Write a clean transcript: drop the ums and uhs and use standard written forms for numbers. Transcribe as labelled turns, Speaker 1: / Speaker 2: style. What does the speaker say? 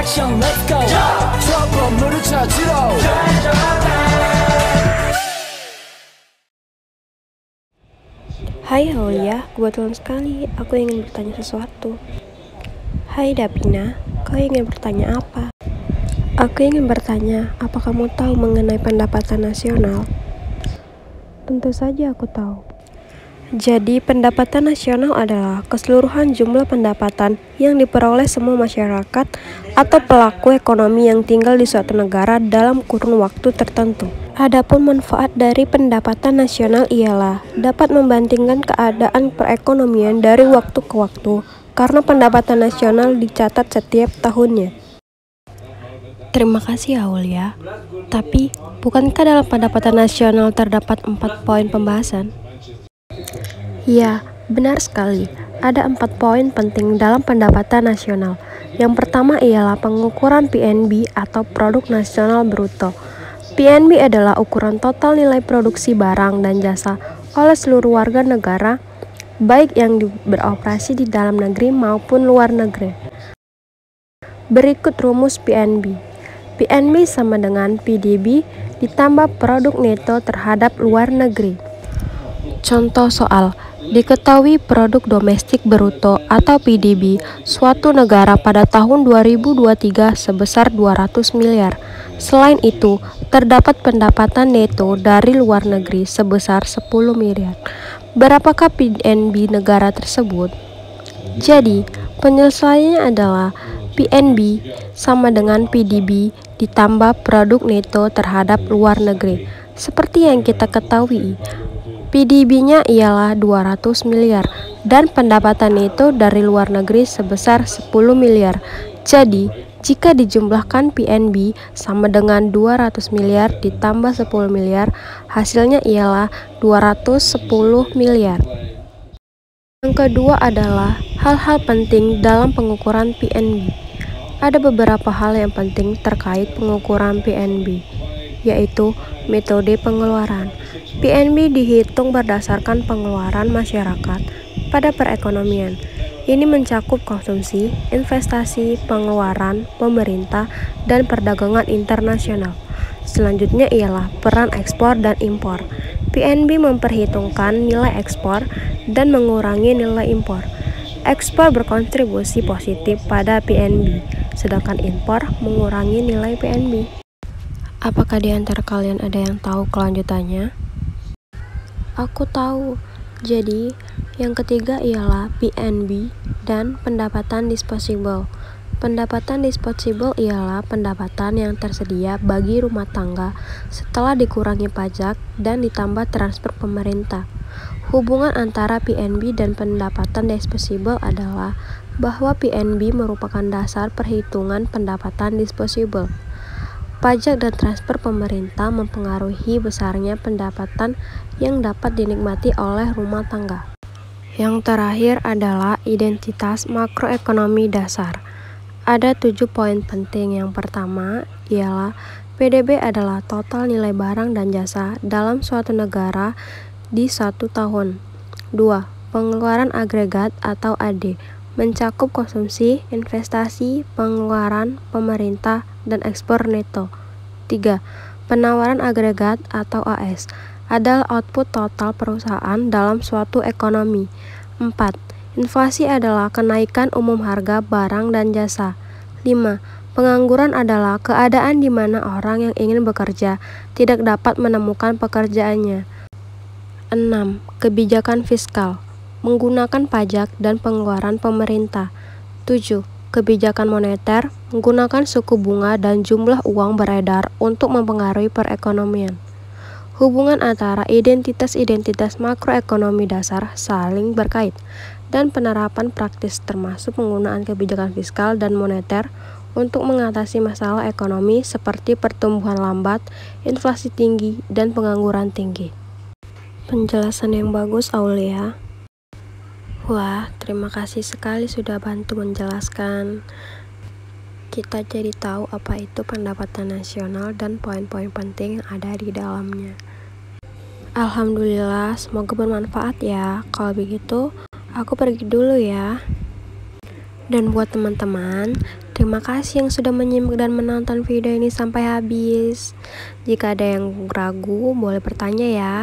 Speaker 1: action, let's go. trouble 찾으러.
Speaker 2: Hai Aulia, kebetulan sekali aku ingin bertanya sesuatu. Hai Davina, kau ingin bertanya apa? Aku ingin bertanya, apa kamu tahu mengenai pendapatan nasional? Tentu saja aku tahu. Jadi, pendapatan nasional adalah keseluruhan jumlah pendapatan yang diperoleh semua masyarakat atau pelaku ekonomi yang tinggal di suatu negara dalam kurun waktu tertentu. Adapun manfaat dari pendapatan nasional ialah dapat membandingkan keadaan perekonomian dari waktu ke waktu karena pendapatan nasional dicatat setiap tahunnya. Terima kasih Aulia. Tapi, bukankah dalam pendapatan nasional terdapat 4 poin pembahasan? Ya, benar sekali. Ada 4 poin penting dalam pendapatan nasional. Yang pertama ialah pengukuran PNB atau Produk Nasional Bruto. PNB adalah ukuran total nilai produksi barang dan jasa oleh seluruh warga negara, baik yang beroperasi di dalam negeri maupun luar negeri. Berikut rumus PNB. PNB sama dengan PDB ditambah produk neto terhadap luar negeri. Contoh soal. Diketahui produk domestik bruto atau PDB suatu negara pada tahun 2023 sebesar 200 miliar. Selain itu, terdapat pendapatan neto dari luar negeri sebesar 10 miliar. Berapakah PNB negara tersebut? Jadi, penyelesaiannya adalah PNB sama dengan PDB ditambah produk neto terhadap luar negeri. Seperti yang kita ketahui, PDB-nya ialah 200 miliar dan pendapatan neto dari luar negeri sebesar 10 miliar. Jadi, jika dijumlahkan PNB sama dengan 200 miliar ditambah 10 miliar, hasilnya ialah 210 miliar. Yang kedua adalah hal-hal penting dalam pengukuran PNB. Ada beberapa hal yang penting terkait pengukuran PNB, yaitu metode pengeluaran. PNB dihitung berdasarkan pengeluaran masyarakat pada perekonomian. Ini mencakup konsumsi, investasi, pengeluaran, pemerintah, dan perdagangan internasional. Selanjutnya ialah peran ekspor dan impor. PNB memperhitungkan nilai ekspor dan mengurangi nilai impor. Ekspor berkontribusi positif pada PNB, sedangkan impor mengurangi nilai PNB. Apakah di antara kalian ada yang tahu kelanjutannya? Aku tahu. Jadi, yang ketiga ialah PNB dan pendapatan disposable. Pendapatan disposable ialah pendapatan yang tersedia bagi rumah tangga setelah dikurangi pajak dan ditambah transfer pemerintah. Hubungan antara PNB dan pendapatan disposable adalah bahwa PNB merupakan dasar perhitungan pendapatan disposable. Pajak dan transfer pemerintah mempengaruhi besarnya pendapatan yang dapat dinikmati oleh rumah tangga. Yang terakhir adalah identitas makroekonomi dasar. Ada 7 poin penting. Yang pertama ialah PDB adalah total nilai barang dan jasa dalam suatu negara di suatu tahun. 2. Pengeluaran agregat atau AD mencakup konsumsi, investasi, pengeluaran pemerintah, dan ekspor neto. 3. Penawaran agregat atau AS adalah output total perusahaan dalam suatu ekonomi. 4. Inflasi adalah kenaikan umum harga barang dan jasa. 5. Pengangguran adalah keadaan di mana orang yang ingin bekerja tidak dapat menemukan pekerjaannya. 6. Kebijakan fiskal menggunakan pajak dan pengeluaran pemerintah. 7. Kebijakan moneter menggunakan suku bunga dan jumlah uang beredar untuk mempengaruhi perekonomian. Hubungan antara identitas-identitas makroekonomi dasar saling berkait, dan penerapan praktis termasuk penggunaan kebijakan fiskal dan moneter untuk mengatasi masalah ekonomi seperti pertumbuhan lambat, inflasi tinggi, dan pengangguran tinggi. Penjelasan yang bagus, Aulia. Wah, terima kasih sekali sudah bantu menjelaskan. Kita jadi tahu apa itu pendapatan nasional dan poin-poin penting yang ada di dalamnya. Alhamdulillah, semoga bermanfaat ya. Kalau begitu, aku pergi dulu ya. Dan buat teman-teman, Terima kasih yang sudah menyimak dan menonton video ini sampai habis. Jika ada yang ragu, boleh bertanya ya.